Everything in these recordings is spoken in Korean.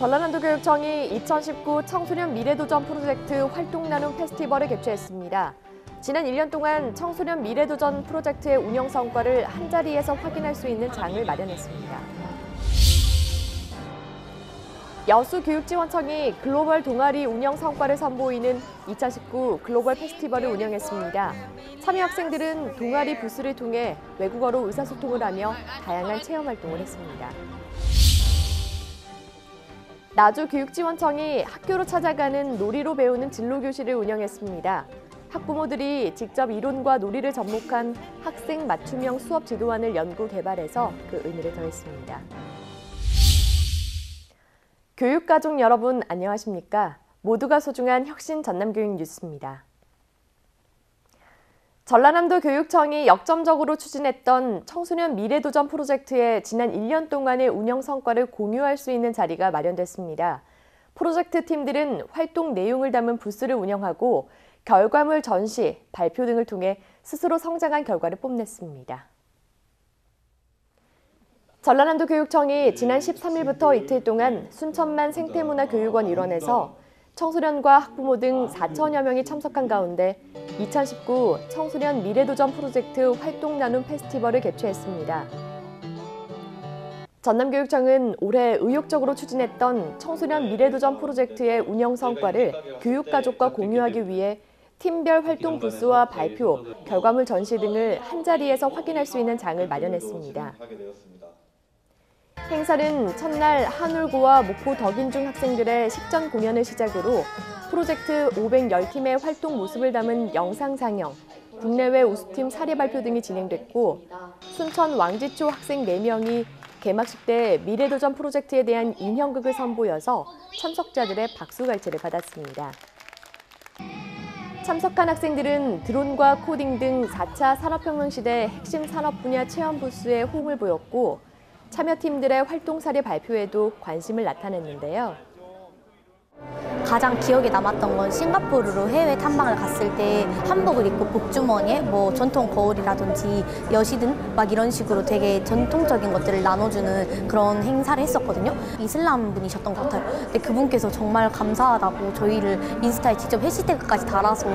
전라남도 교육청이 2019 청소년 미래도전 프로젝트 활동 나눔 페스티벌을 개최했습니다. 지난 1년 동안 청소년 미래도전 프로젝트의 운영 성과를 한자리에서 확인할 수 있는 장을 마련했습니다. 여수교육지원청이 글로벌 동아리 운영 성과를 선보이는 2019 글로벌 페스티벌을 운영했습니다. 참여 학생들은 동아리 부스를 통해 외국어로 의사소통을 하며 다양한 체험 활동을 했습니다. 나주교육지원청이 학교로 찾아가는 놀이로 배우는 진로교실을 운영했습니다. 학부모들이 직접 이론과 놀이를 접목한 학생 맞춤형 수업 지도안을 연구 개발해서 그 의미를 더했습니다. 교육가족 여러분 안녕하십니까? 모두가 소중한 혁신 전남교육 뉴스입니다. 전라남도 교육청이 역점적으로 추진했던 청소년 미래도전 프로젝트의 지난 1년 동안의 운영 성과를 공유할 수 있는 자리가 마련됐습니다. 프로젝트 팀들은 활동 내용을 담은 부스를 운영하고 결과물 전시, 발표 등을 통해 스스로 성장한 결과를 뽐냈습니다. 전라남도 교육청이 지난 13일부터 이틀 동안 순천만 생태문화교육원 일원에서 청소년과 학부모 등 4천여 명이 참석한 가운데 2019 청소년 미래도전 프로젝트 활동 나눔 페스티벌을 개최했습니다. 전남교육청은 올해 의욕적으로 추진했던 청소년 미래도전 프로젝트의 운영 성과를 교육가족과 공유하기 위해 팀별 활동 부스와 발표, 결과물 전시 등을 한자리에서 확인할 수 있는 장을 마련했습니다. 행사는 첫날 한울고와 목포 덕인중 학생들의 식전 공연을 시작으로 프로젝트 510팀의 활동 모습을 담은 영상 상영, 국내외 우수팀 사례 발표 등이 진행됐고 순천 왕지초 학생 4명이 개막식 때 미래도전 프로젝트에 대한 인형극을 선보여서 참석자들의 박수갈채를 받았습니다. 참석한 학생들은 드론과 코딩 등 4차 산업혁명 시대 핵심 산업 분야 체험 부스에 호응을 보였고 참여팀들의 활동 사례 발표에도 관심을 나타냈는데요. 가장 기억에 남았던 건 싱가포르로 해외 탐방을 갔을 때 한복을 입고 복주머니에 전통 거울이라든지 여시든 막 이런 식으로 되게 전통적인 것들을 나눠주는 그런 행사를 했었거든요. 이슬람 분이셨던 것 같아요. 근데 그분께서 정말 감사하다고 저희를 인스타에 직접 해시태그까지 달아서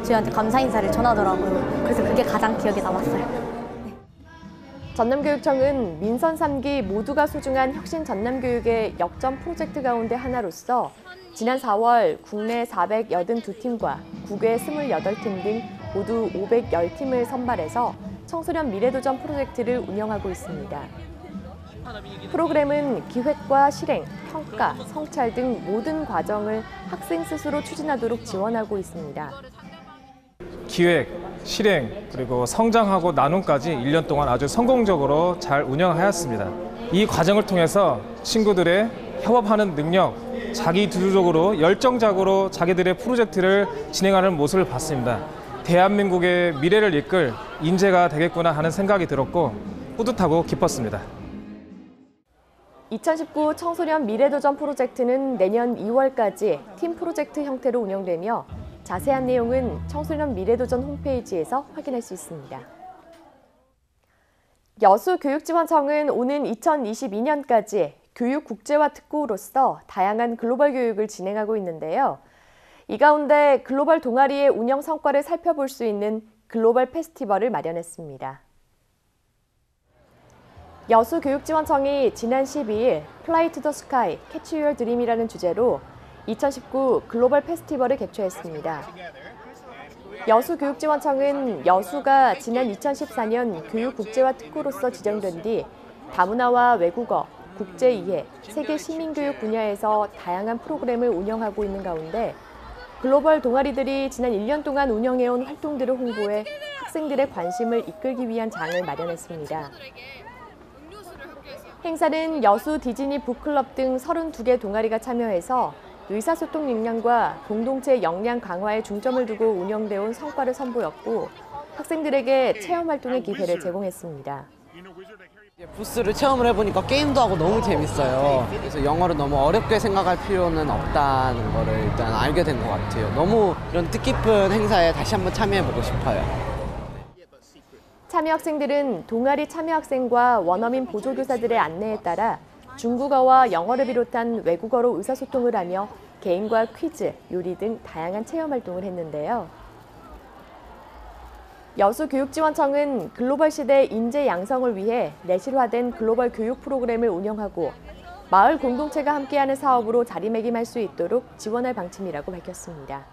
저희한테 감사 인사를 전하더라고요. 그래서 그게 가장 기억에 남았어요. 전남교육청은 민선 3기 모두가 소중한 혁신 전남교육의 역점 프로젝트 가운데 하나로서 지난 4월 국내 482팀과 국외 28팀 등 모두 510팀을 선발해서 청소년 미래도전 프로젝트를 운영하고 있습니다. 프로그램은 기획과 실행, 평가, 성찰 등 모든 과정을 학생 스스로 추진하도록 지원하고 있습니다. 기획, 실행, 그리고 성장하고 나눔까지 1년 동안 아주 성공적으로 잘 운영하였습니다. 이 과정을 통해서 친구들의 협업하는 능력, 자기주도적으로 열정적으로 자기들의 프로젝트를 진행하는 모습을 봤습니다. 대한민국의 미래를 이끌 인재가 되겠구나 하는 생각이 들었고 뿌듯하고 기뻤습니다. 2019 청소년 미래도전 프로젝트는 내년 2월까지 팀 프로젝트 형태로 운영되며 자세한 내용은 청소년 미래도전 홈페이지에서 확인할 수 있습니다. 여수교육지원청은 오는 2022년까지 교육 국제화 특구로서 다양한 글로벌 교육을 진행하고 있는데요. 이 가운데 글로벌 동아리의 운영 성과를 살펴볼 수 있는 글로벌 페스티벌을 마련했습니다. 여수교육지원청이 지난 12일 Fly to the Sky, Catch Your Dream이라는 주제로 2019 글로벌 페스티벌을 개최했습니다. 여수교육지원청은 여수가 지난 2014년 교육국제화 특구로서 지정된 뒤 다문화와 외국어, 국제이해, 세계 시민교육 분야에서 다양한 프로그램을 운영하고 있는 가운데 글로벌 동아리들이 지난 1년 동안 운영해온 활동들을 홍보해 학생들의 관심을 이끌기 위한 장을 마련했습니다. 행사는 여수 디즈니 북클럽 등 32개 동아리가 참여해서 의사소통 역량과 공동체 역량 강화에 중점을 두고 운영되어 온 성과를 선보였고 학생들에게 체험활동의 기회를 제공했습니다. 부스를 체험을 해보니까 게임도 하고 너무 재밌어요. 그래서 영어를 너무 어렵게 생각할 필요는 없다는 거를 일단 알게 된 것 같아요. 너무 이런 뜻깊은 행사에 다시 한번 참여해보고 싶어요. 참여 학생들은 동아리 참여 학생과 원어민 보조교사들의 안내에 따라 중국어와 영어를 비롯한 외국어로 의사소통을 하며 개인과 퀴즈, 요리 등 다양한 체험 활동을 했는데요. 여수교육지원청은 글로벌 시대 인재 양성을 위해 내실화된 글로벌 교육 프로그램을 운영하고 마을 공동체가 함께하는 사업으로 자리매김할 수 있도록 지원할 방침이라고 밝혔습니다.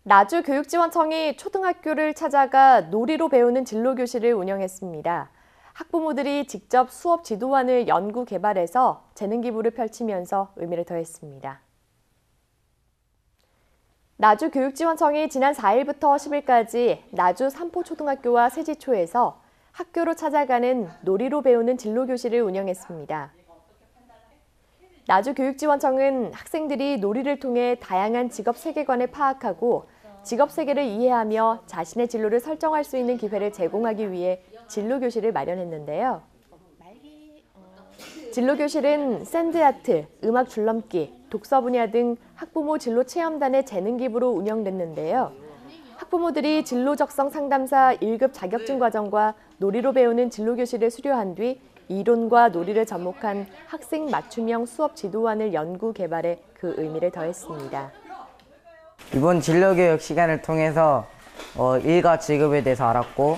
나주교육지원청이 초등학교를 찾아가 놀이로 배우는 진로교실을 운영했습니다. 학부모들이 직접 수업 지도안을 연구 개발해서 재능 기부를 펼치면서 의미를 더했습니다. 나주교육지원청이 지난 4일부터 10일까지 나주 삼포초등학교와 세지초에서 학교로 찾아가는 놀이로 배우는 진로교실을 운영했습니다. 나주교육지원청은 학생들이 놀이를 통해 다양한 직업 세계관을 파악하고 직업 세계를 이해하며 자신의 진로를 설정할 수 있는 기회를 제공하기 위해 진로교실을 마련했는데요. 진로교실은 샌드아트, 음악 줄넘기, 독서 분야 등 학부모 진로 체험단의 재능 기부로 운영됐는데요. 학부모들이 진로 적성 상담사 1급 자격증 과정과 놀이로 배우는 진로교실을 수료한 뒤 이론과 놀이를 접목한 학생 맞춤형 수업 지도안을 연구 개발해 그 의미를 더했습니다. 이번 진로교육 시간을 통해서 일과 직업에 대해서 알았고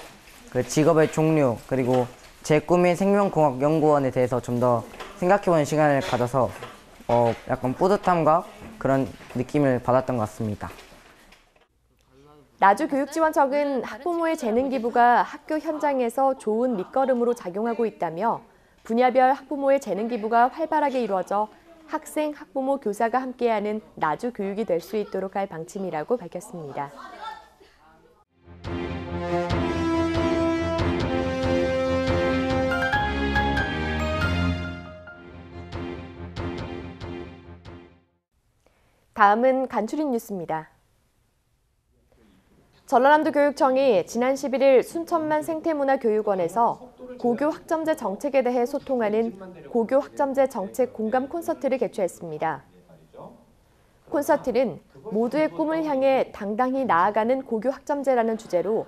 그 직업의 종류 그리고 제 꿈인 생명공학연구원에 대해서 좀 더 생각해보는 시간을 가져서 약간 뿌듯함과 그런 느낌을 받았던 것 같습니다. 나주교육지원청은 학부모의 재능 기부가 학교 현장에서 좋은 밑거름으로 작용하고 있다며 분야별 학부모의 재능 기부가 활발하게 이루어져 학생, 학부모, 교사가 함께하는 나주 교육이 될 수 있도록 할 방침이라고 밝혔습니다. 다음은 간추린 뉴스입니다. 전라남도 교육청이 지난 11일 순천만 생태문화교육원에서 고교 학점제 정책에 대해 소통하는 고교 학점제 정책 공감 콘서트를 개최했습니다. 콘서트는 모두의 꿈을 향해 당당히 나아가는 고교 학점제라는 주제로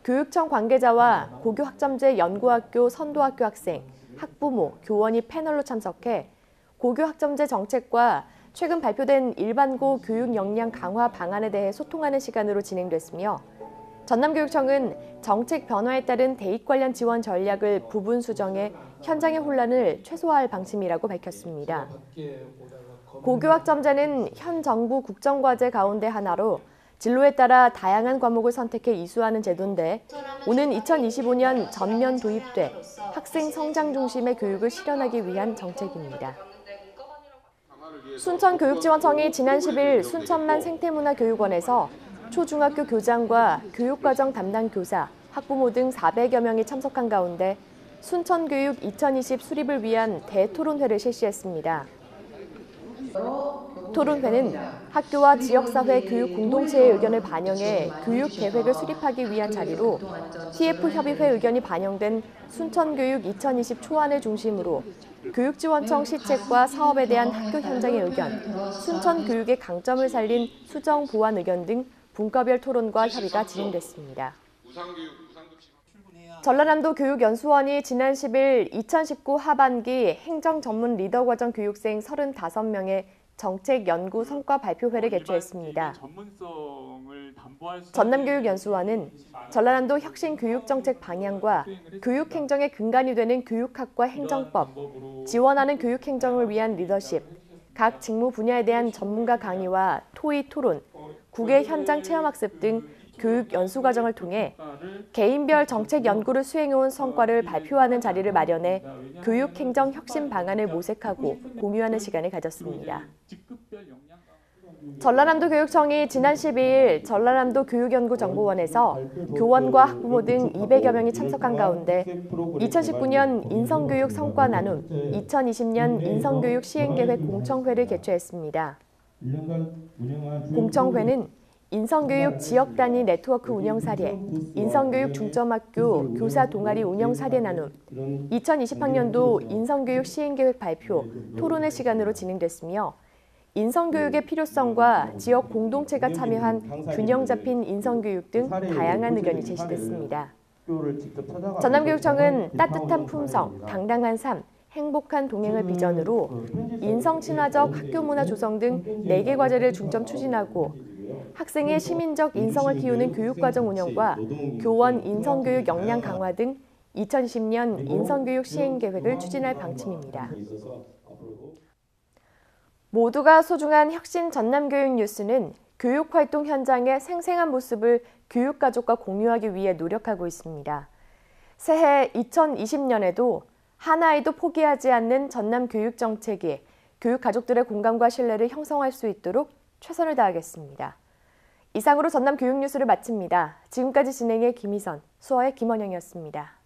교육청 관계자와 고교 학점제 연구학교 선도학교 학생, 학부모, 교원이 패널로 참석해 고교 학점제 정책과 최근 발표된 일반고 교육 역량 강화 방안에 대해 소통하는 시간으로 진행됐으며 전남교육청은 정책 변화에 따른 대입 관련 지원 전략을 부분 수정해 현장의 혼란을 최소화할 방침이라고 밝혔습니다. 고교 학점제는 현 정부 국정과제 가운데 하나로 진로에 따라 다양한 과목을 선택해 이수하는 제도인데 오는 2025년 전면 도입돼 학생 성장 중심의 교육을 실현하기 위한 정책입니다. 순천교육지원청이 지난 10일 순천만 생태문화교육원에서 초중학교 교장과 교육과정 담당 교사, 학부모 등 400여 명이 참석한 가운데 순천교육 2020 수립을 위한 대토론회를 실시했습니다. 토론회는 학교와 지역사회 교육 공동체의 의견을 반영해 교육 계획을 수립하기 위한 자리로 TF협의회 의견이 반영된 순천교육 2020 초안을 중심으로 교육지원청 시책과 사업에 대한 학교 현장의 의견, 순천교육의 강점을 살린 수정 보완 의견 등 분과별 토론과 협의가 진행됐습니다. 전라남도 교육연수원이 지난 10일 2019 하반기 행정전문 리더과정 교육생 35명의 정책 연구 성과 발표회를 개최했습니다. 전남교육연수원은 전라남도 혁신 교육정책 방향과 교육행정의 근간이 되는 교육학과 행정법, 지원하는 교육행정을 위한 리더십, 각 직무 분야에 대한 전문가 강의와 토의 토론, 국외 현장 체험학습 등 교육 연수 과정을 통해 개인별 정책 연구를 수행해온 성과를 발표하는 자리를 마련해 교육행정 혁신 방안을 모색하고 공유하는 시간을 가졌습니다. 전라남도 교육청이 지난 12일 전라남도 교육연구정보원에서 교원과 학부모 등 200여 명이 참석한 가운데 2019년 인성교육 성과 나눔, 2020년 인성교육 시행계획 공청회를 개최했습니다. 공청회는 인성교육 지역단위 네트워크 운영 사례, 인성교육 중점학교 교사 동아리 운영 사례 나눔, 2020학년도 인성교육 시행계획 발표, 토론회 시간으로 진행됐으며 인성교육의 필요성과 지역 공동체가 참여한 균형 잡힌 인성교육 등 다양한 의견이 제시됐습니다. 전남교육청은 따뜻한 품성, 당당한 삶, 행복한 동행을 비전으로 인성 친화적 학교 문화 조성 등 4개 과제를 중점 추진하고 학생의 시민적 인성을 키우는 교육과정 운영과 교원 인성교육 역량 강화 등 2020년 인성교육 시행계획을 추진할 방침입니다. 모두가 소중한 혁신 전남교육 뉴스는 교육활동 현장의 생생한 모습을 교육가족과 공유하기 위해 노력하고 있습니다. 새해 2020년에도 하나에도 포기하지 않는 전남 교육 정책이 교육 가족들의 공감과 신뢰를 형성할 수 있도록 최선을 다하겠습니다. 이상으로 전남 교육 뉴스를 마칩니다. 지금까지 진행의 김희선, 수어의 김원영이었습니다.